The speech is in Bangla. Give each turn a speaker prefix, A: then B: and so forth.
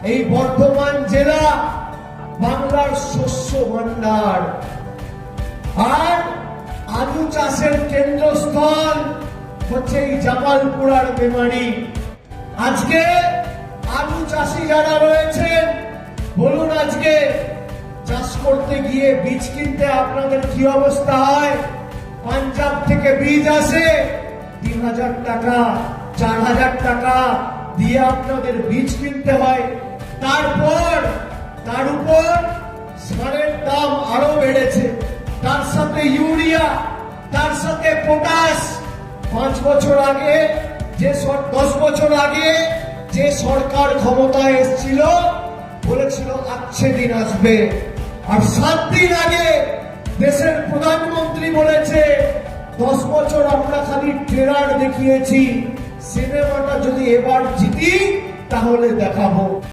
A: এই বর্ধমান জেলা বাংলার শস্য ভান্ডার আর আলু চাষের কেন্দ্রস্থল হচ্ছে এই জামালপুর আর মেমারি। আজকে আলু চাষি যারা রয়েছেন বলুন, আজকে চাষ করতে গিয়ে বীজ কিনতে আপনাদের কি অবস্থা হয়? পাঞ্জাব থেকে বীজ আসে ৩,০০০ টাকা ৪,০০০ টাকা দিয়ে আপনাদের বীজ কিনতে হয়। তার উপর সারের দাম আরো বেড়েছে, তার সাথে ইউরিয়া, তার সাথে পটাশ। 5 বছর আগে 10 বছর আগে যে সরকার ক্ষমতায় এসেছিল বলেছিল আচ্ছে দিন আসবে, আর 7 দিন আগে দেশের প্রধানমন্ত্রী বলেছে 10 বছর আমরা খালি ট্রেলার দেখিয়েছি, সিনেমাটা যদি এবার জিতি তাহলে দেখাবো।